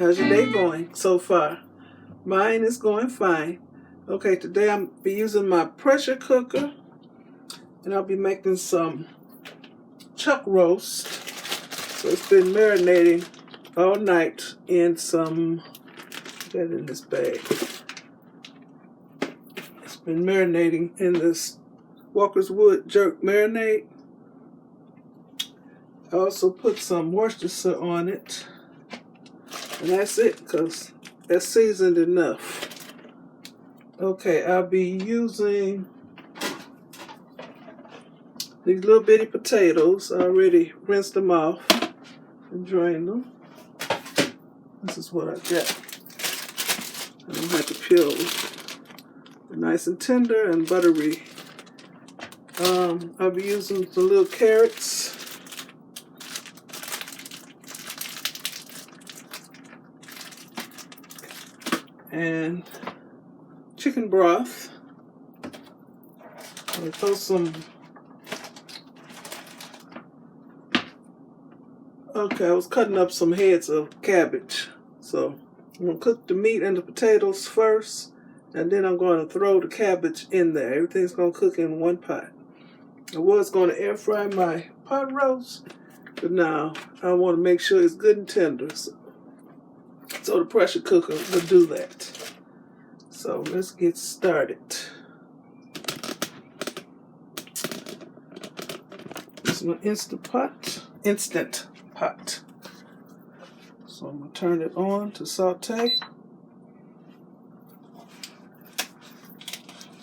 How's your day going so far? Mine is going fine. Okay, today I'll be using my pressure cooker and I'll be making some chuck roast. So it's been marinating all night in some, put that in this bag. It's been marinating in this Walker's Wood jerk marinade. I also put some Worcestershire on it. And that's it, because that's seasoned enough. Okay, I'll be using these little bitty potatoes. I already rinsed them off and drained them. This is what I got. I don't have to peel them. They're nice and tender and buttery. I'll be using the little carrots. And chicken broth. I'll throw some. Okay, I was cutting up some heads of cabbage. So I'm going to cook the meat and the potatoes first, and then I'm going to throw the cabbage in there. Everything's going to cook in one pot. I was going to air fry my pot roast, but now I want to make sure it's good and tender. So the pressure cooker will do that. So let's get started. This is my instant pot. So I'm going to turn it on to saute.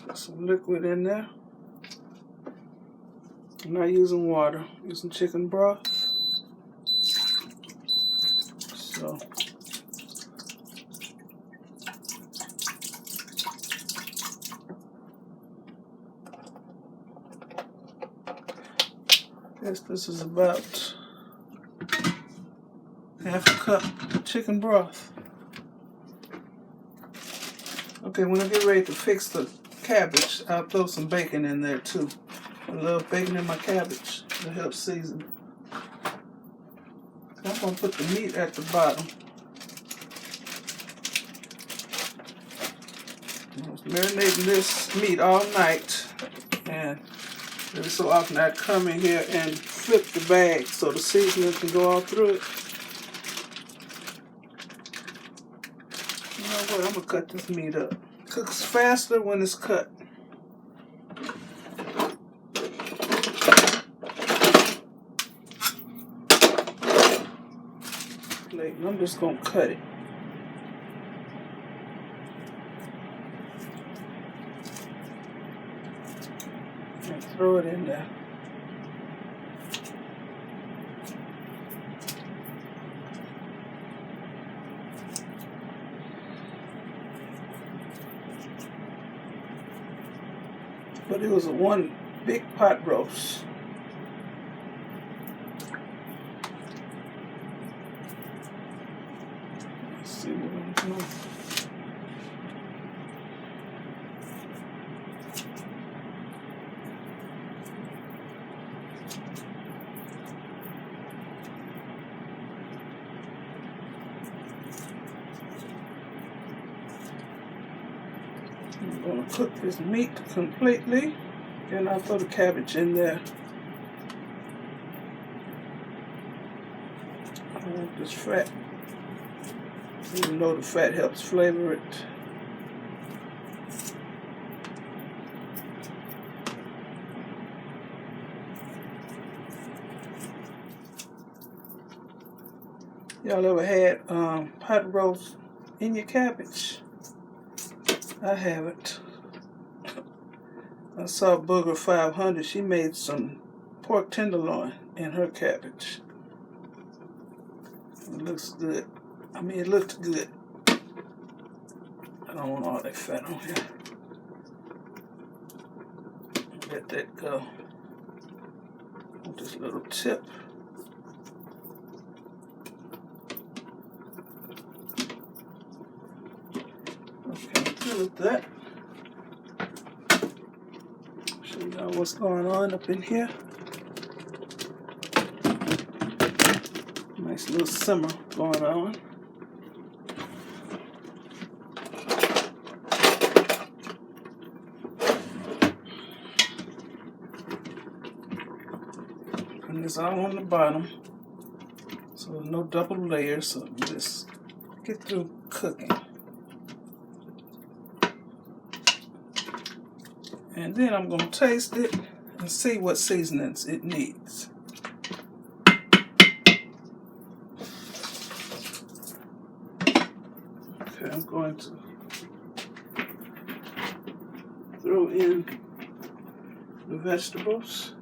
Got some liquid in there. I'm not using water, I'm using chicken broth. So this is about half a cup of chicken broth. Okay, when I get ready to fix the cabbage, I'll throw some bacon in there too. I love bacon in my cabbage. It helps season. I'm going to put the meat at the bottom. I was marinating this meat all night, and every so often I come in here and flip the bag so the seasoning can go all through it. You know what? I'm going to cut this meat up. It cooks faster when it's cut. I'm just going to cut it. And throw it in there. But it was a one big pot roast. Let's see what I'm doing. I'm going to cook this meat completely, then I'll throw the cabbage in there. I want this fat, even though the fat helps flavor it. Y'all ever had pot roast in your cabbage? I haven't. I saw Booger 500. She made some pork tenderloin in her cabbage. It looks good. I mean, it looked good. I don't want all that fat on here. Let that go. With this little tip. Okay, good with that. Show y'all what's going on up in here. Nice little simmer going on. And it's all on the bottom. So there's no double layers, so just get through cooking. And then I'm going to taste it and see what seasonings it needs. Okay, I'm going to throw in the vegetables.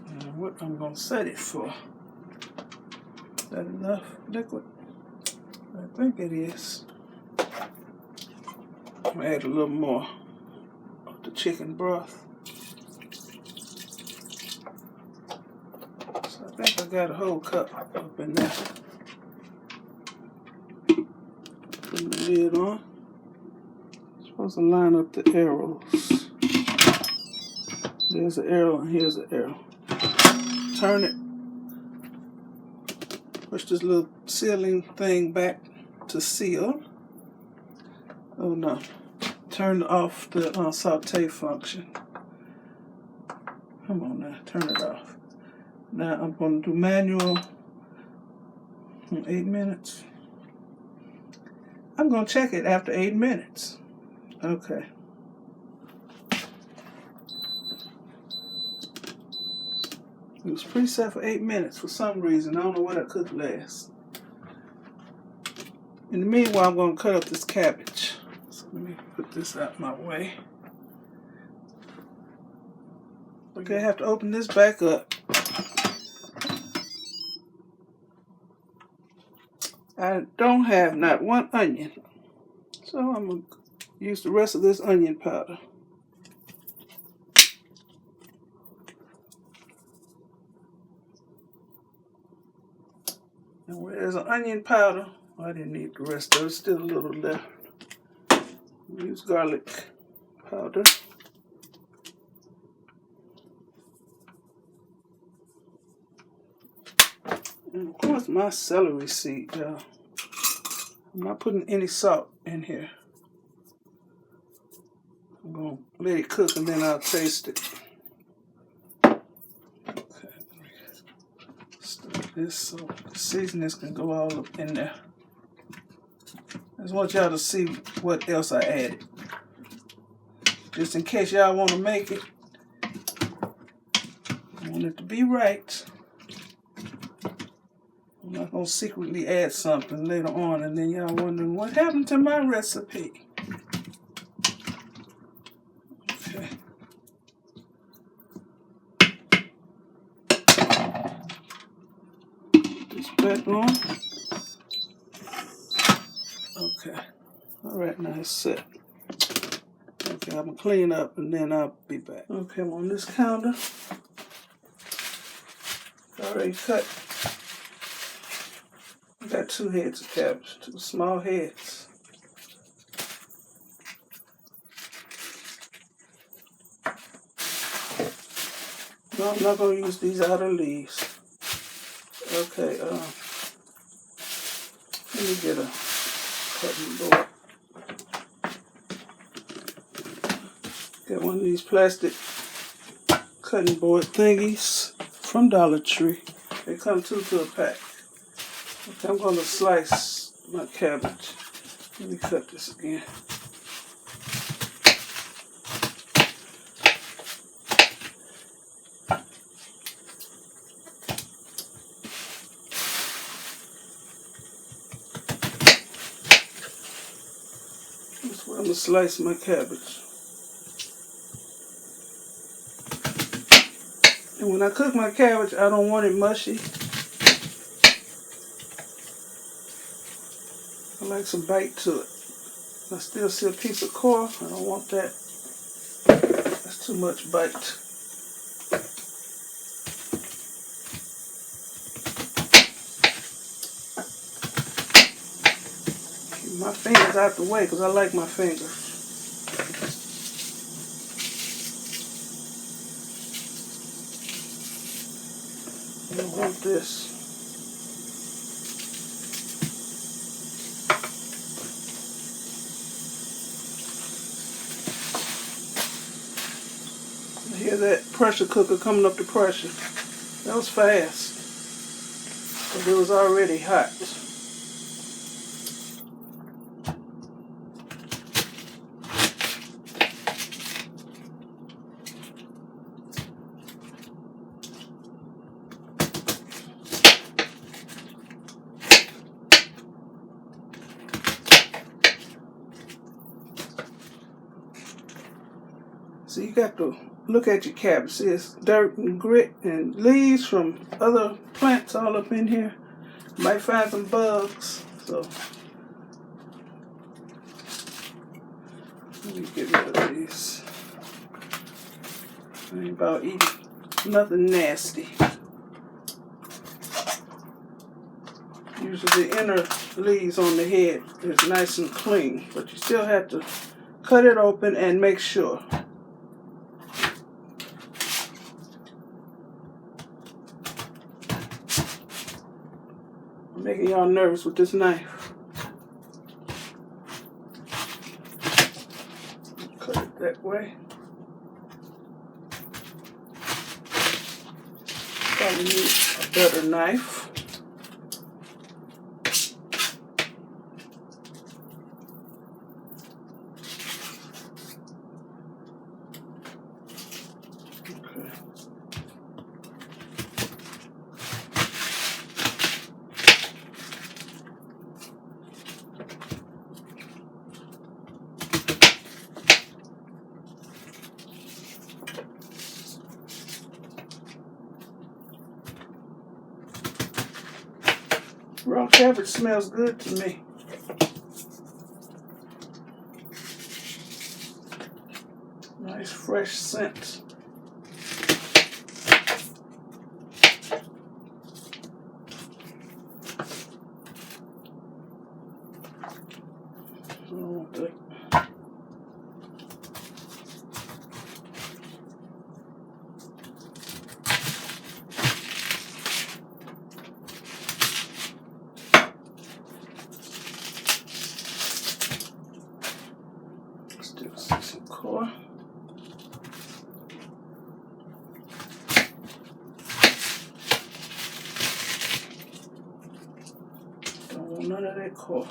And what I'm going to set it for. Is that enough liquid? I think it is. I'm going to add a little more of the chicken broth. So I think I got a whole cup up in there. Put the lid on. Supposed to line up the arrows. There's an arrow and here's an arrow. Turn it. Push this little sealing thing back to seal. Oh no. Turn off the saute function. Come on now, turn it off. Now I'm going to do manual. 8 minutes. I'm going to check it after 8 minutes. Okay. It was preset for 8 minutes for some reason. I don't know what I cooked last. In the meanwhile, I'm going to cut up this cabbage. So let me put this out my way. Okay, I have to open this back up. I don't have not one onion. So I'm going to use the rest of this onion powder. And where there's an onion powder, I didn't need the rest of it. There's still a little left. Use garlic powder. And of course my celery seed, y'all. I'm not putting any salt in here. I'm going to let it cook and then I'll taste it. Okay. Stir this so the seasonings can go all up in there. I just want y'all to see what else I added. Just in case y'all want to make it. I want it to be right. I'm not going to secretly add something later on and then y'all wondering what happened to my recipe. Okay. Put this back on. Okay. Alright, now it's set. Okay, I'm going to clean up and then I'll be back. Okay, I'm on this counter. Already cut. I got 2 heads of cabbage, 2 small heads. No, I'm not going to use these outer leaves. Okay, let me get a cutting board. Got one of these plastic cutting board thingies from Dollar Tree. They come 2 to a pack. Okay, I'm going to slice my cabbage. Let me cut this again. That's where I'm going to slice my cabbage. And when I cook my cabbage, I don't want it mushy. I like some bite to it. I still see a piece of core. I don't want that. That's too much bite. Keep my fingers out the way because I like my fingers. I don't want this. Hear that pressure cooker coming up to pressure. That was fast. But it was already hot. So you got to look at your cabbage. See, it's dirt and grit and leaves from other plants all up in here. You might find some bugs. So let me get rid of these. I ain't about eating nothing nasty. Usually the inner leaves on the head is nice and clean, but you still have to cut it open and make sure. I'm making y'all nervous with this knife. Cut it that way. Probably need a better knife. Raw cabbage smells good to me. Nice fresh scent. I don't want that. Some core. Don't want none of that core.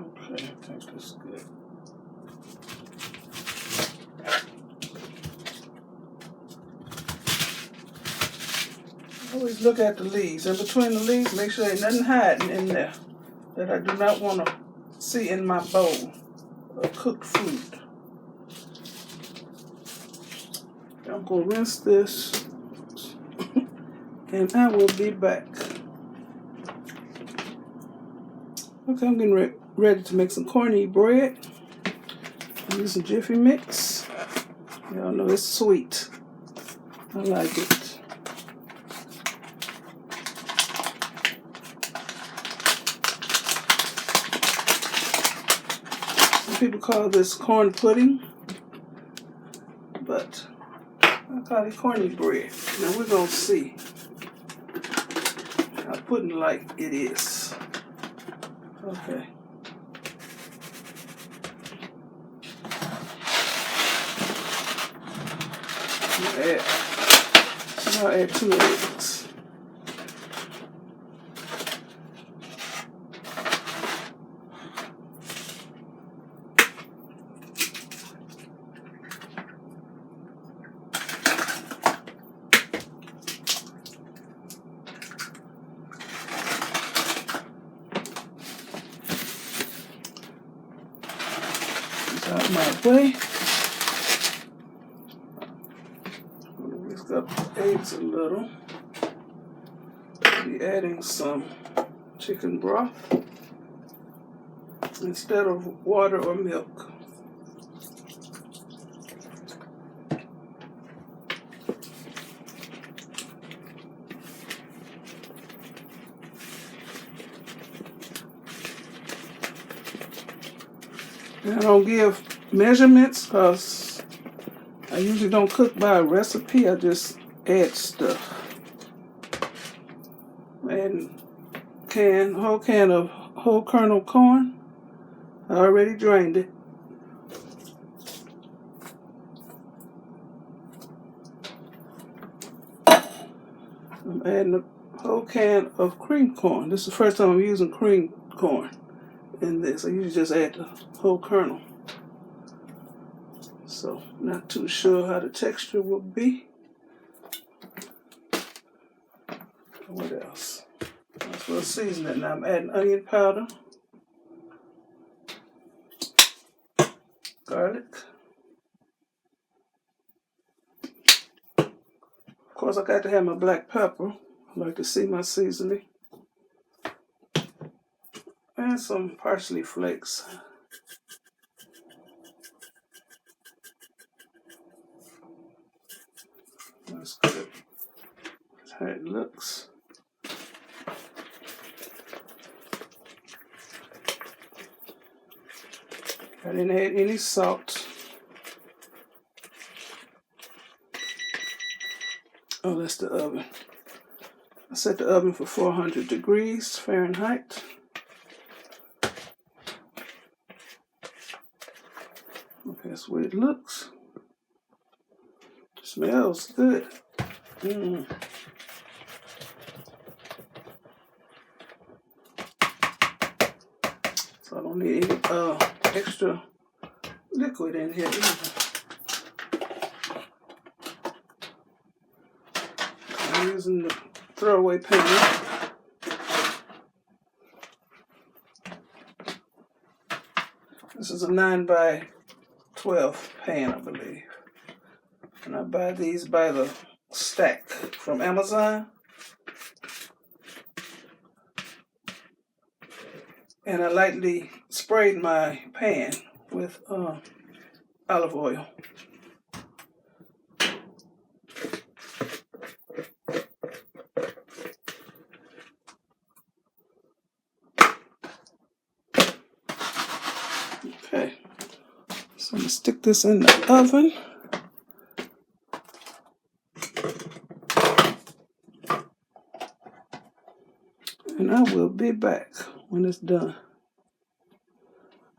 Okay, I think that's good. Always look at the leaves. In between the leaves, make sure ain't nothing hiding in there that I do not want to see in my bowl of cooked food. I'm going to rinse this and I will be back. Okay, I'm getting ready to make some corny bread. I'm using Jiffy Mix. Y'all know it's sweet. I like it. Some people call this corn pudding, but I call it corny bread. Now we're going to see how pudding like it is. Okay. I'll add 2 eggs. Out my way. I'm going to whisk up the eggs a little. Be adding some chicken broth instead of water or milk. I don't give measurements because I usually don't cook by a recipe. I just add stuff. And whole can of whole kernel corn. I already drained it. I'm adding a whole can of cream corn. This is the first time I'm using cream corn in this. I usually just add the whole kernel. So, not too sure how the texture will be. What else? That's for seasoning. Now I'm adding onion powder, garlic. Of course, I got to have my black pepper. I like to see my seasoning. And some parsley flakes. That's good. That's how it looks. I didn't add any salt. Oh, that's the oven. I set the oven for 400 degrees Fahrenheit. Okay, that's the way it looks. Smells good. So I don't need any extra liquid in here either. I'm using the throwaway pan. This is a 9 by 12 pan, I believe. And I buy these by the stack from Amazon. And I lightly sprayed my pan with olive oil. Okay, so I'm gonna stick this in the oven. And I will be back when it's done.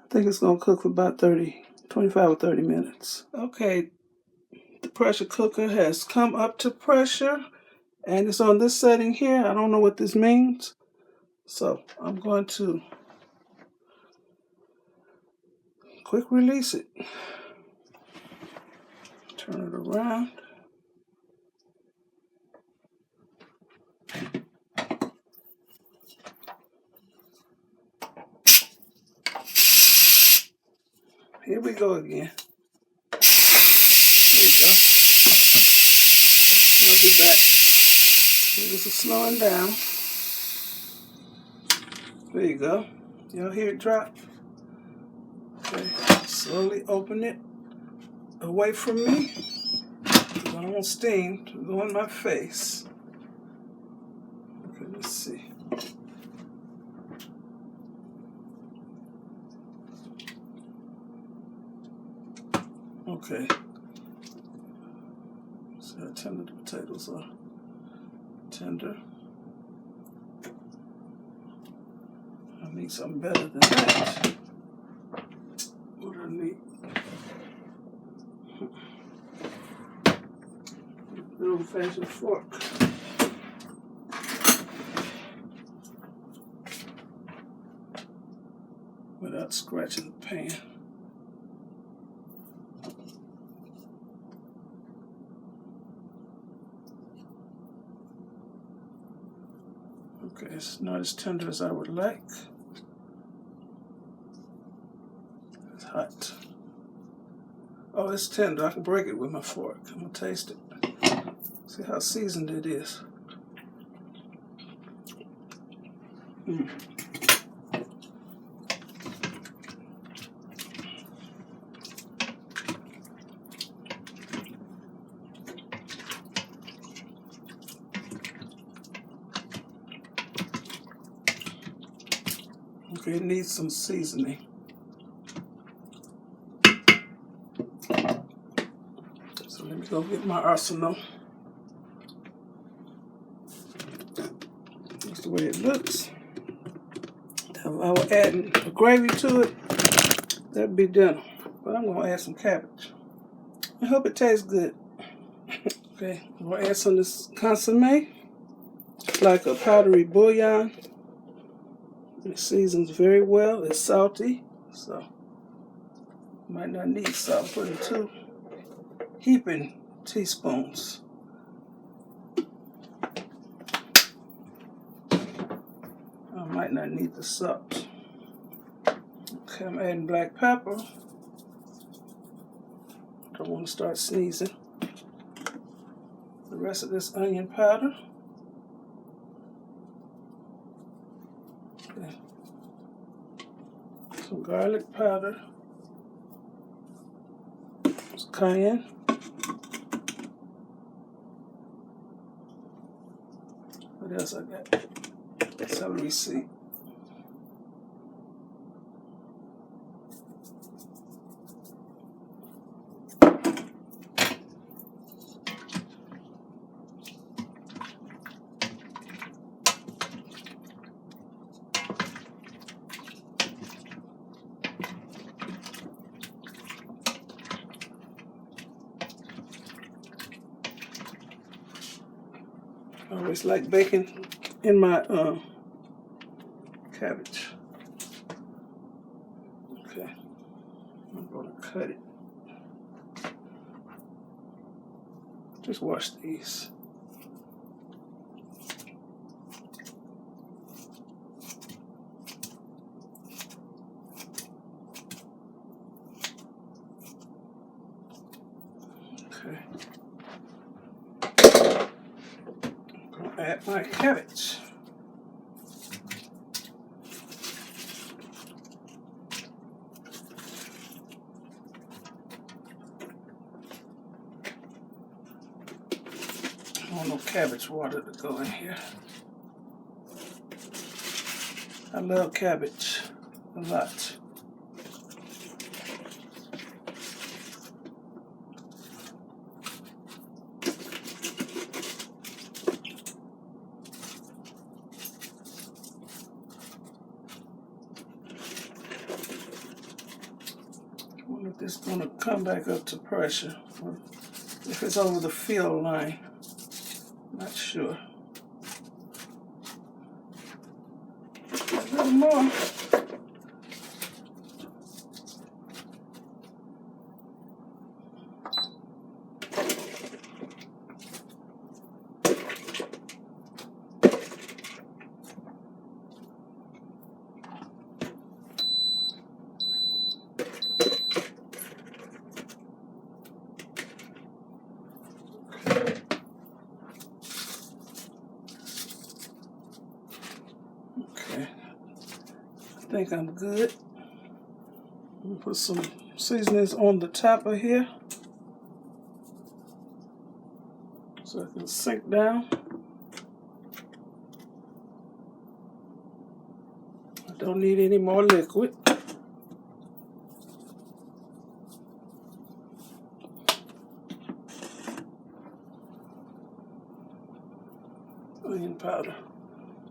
I think it's gonna cook for about 25 or 30 minutes. Okay, the pressure cooker has come up to pressure and it's on this setting here. I don't know what this means. So I'm going to quick release it. Turn it around. Here we go again. There you go. I'll be back. This is slowing down. There you go. Y'all hear it drop? Okay. Slowly open it away from me. I don't want steam to go in my face. Okay, let's see. Okay. See how tender the potatoes are. Tender. I need something better than that. What do I need? An old-fashioned fork. Without scratching the pan. Okay, it's not as tender as I would like. It's hot. Oh, it's tender. I can break it with my fork. I'm gonna taste it. See how seasoned it is. Okay, it needs some seasoning. So let me go get my arsenal. That's the way it looks. If I were adding a gravy to it, that'd be dinner. But I'm gonna add some cabbage. I hope it tastes good. Okay, I'm gonna add some of this consomme. It's like a powdery bouillon. It seasons very well. It's salty, so might not need salt. Put in 2 heaping teaspoons. I might not need the salt. Okay, I'm adding black pepper. Don't want to start sneezing. The rest of this onion powder. Okay. Some garlic powder. Some cayenne. What else I got? Celery seed. I always like bacon in my cabbage. Okay, I'm going to cut it. Just wash these. Okay. Add my cabbage. I want no cabbage water to go in here. I love cabbage a lot. I wonder if this is going to come back up to pressure, or if it's over the fill line. Not sure. A little more. Okay, I think I'm good. I'm gonna put some seasonings on the top of here so it can sink down. I don't need any more liquid. Onion powder.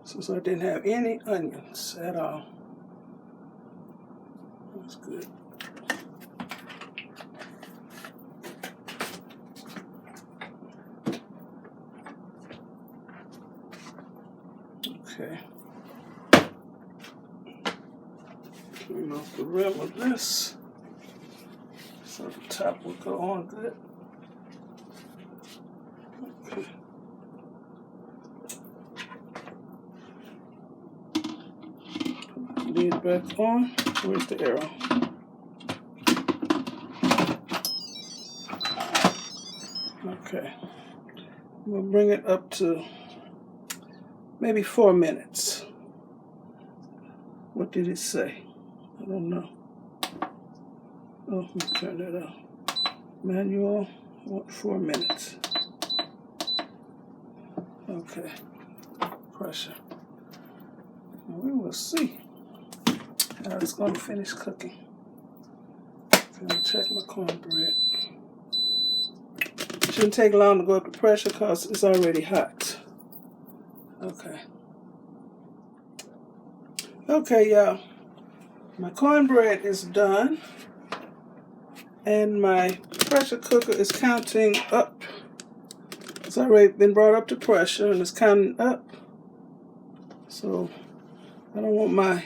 Since I didn't have any onions at all. That's good. Okay. Clean off the rim of this so the top will go on good. Okay. Lid back on. Where's the arrow? Okay. I'm going to bring it up to maybe 4 minutes. What did it say? I don't know. Oh, let me turn that off. Manual, 4 minutes. Okay. Pressure. We will see how it's going to finish cooking. I'm going to check my cornbread. Shouldn't take long to go up to pressure because it's already hot. Okay. Okay, y'all. My cornbread is done. And my pressure cooker is counting up. It's already been brought up to pressure and it's counting up. So I don't want my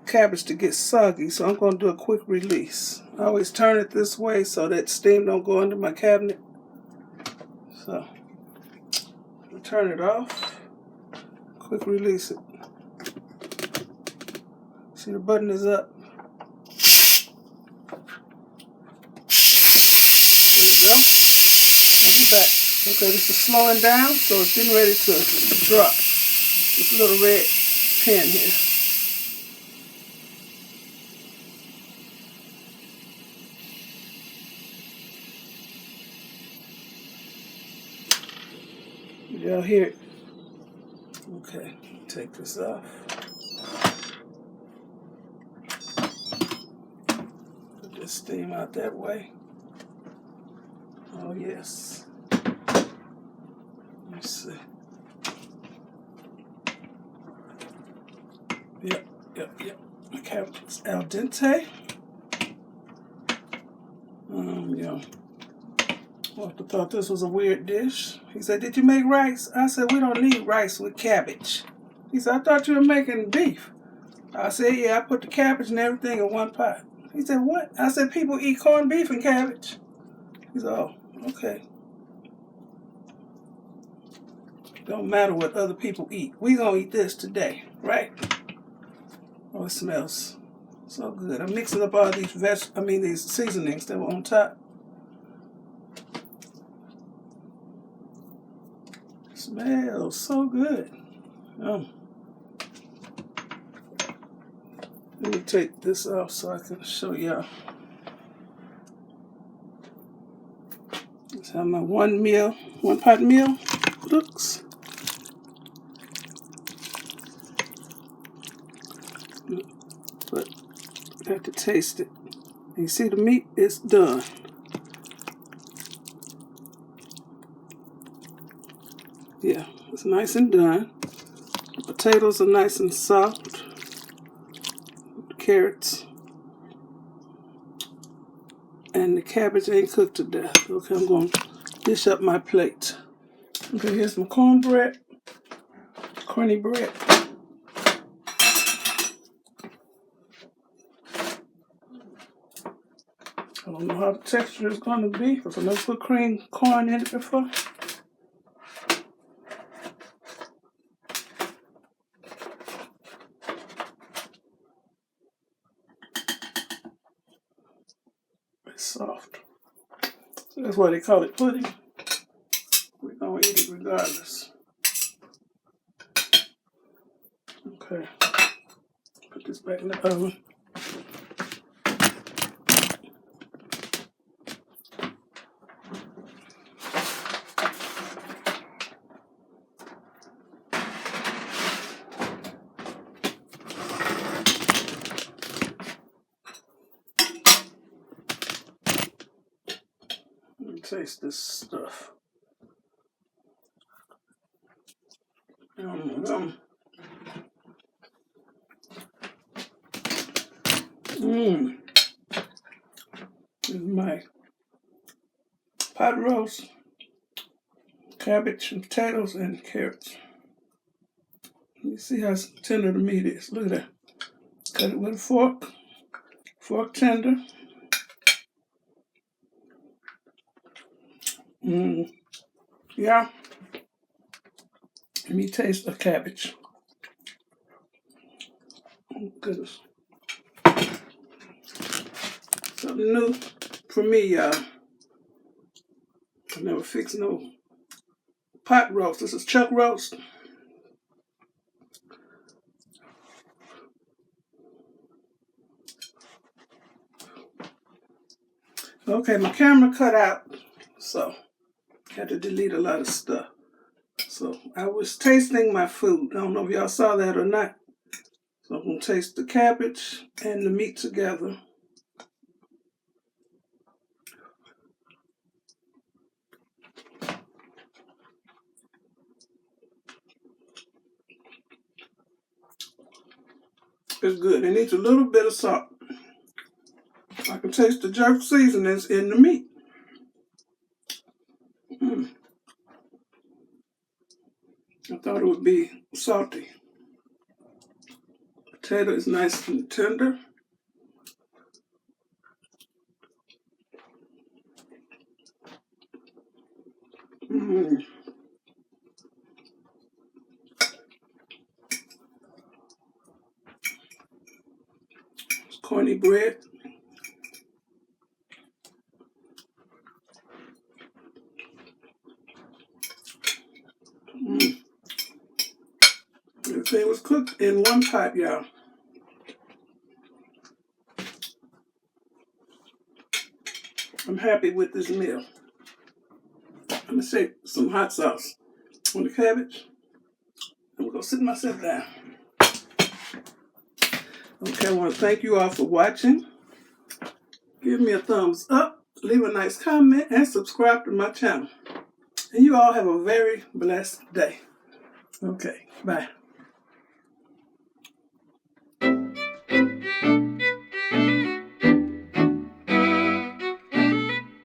cabbage to get soggy, so I'm going to do a quick release. I always turn it this way so that steam don't go under my cabinet. So I'll turn it off, quick release it. See, the button is up. There we go. I'll be back. Okay, this is slowing down, so it's getting ready to drop. This little red pin here. Y'all hear it? Okay, take this off. Put this steam out that way. Oh yes. Let's see. Yep. My cabbage is al dente. Yeah. Walter thought this was a weird dish. He said, "Did you make rice?" I said, "We don't need rice with cabbage." He said, "I thought you were making beef." I said, "Yeah, I put the cabbage and everything in one pot." He said, "What?" I said, "People eat corned beef and cabbage." He said, "Oh, okay. Don't matter what other people eat. We gonna eat this today, right?" Oh, it smells so good. I'm mixing up all these these seasonings that were on top. Smells so good. Let me take this off so I can show y'all. This is how my one pot meal looks. But I have to taste it. You see the meat is done. Yeah, it's nice and done. The potatoes are nice and soft. The carrots. And the cabbage ain't cooked to death. Okay, I'm going to dish up my plate. Okay, here's my cornbread. Corny bread. I don't know how the texture is going to be because I never put corn in it before. It's soft. So that's why they call it pudding. We're going to eat it regardless. Okay. Put this back in the oven. Let me taste this stuff. This is my pot roast, cabbage and potatoes and carrots. You see how tender the meat is. Look at that. Cut it with a fork. Fork tender. Yeah. Let me taste the cabbage. Oh, goodness. Something new for me, y'all. I never fixed no pot roast. This is chuck roast. Okay, my camera cut out, so I had to delete a lot of stuff. So I was tasting my food. I don't know if y'all saw that or not. So I'm going to taste the cabbage and the meat together. It's good. It needs a little bit of salt. I can taste the jerk seasonings in the meat. I thought it would be salty. Potato is nice and tender. Corny bread. Everything was cooked in one pot, y'all. I'm happy with this meal. I'm gonna shake some hot sauce on the cabbage. I'm gonna sit myself down. Okay, I want to thank you all for watching. Give me a thumbs up, leave a nice comment, and subscribe to my channel. And you all have a very blessed day. Okay, bye.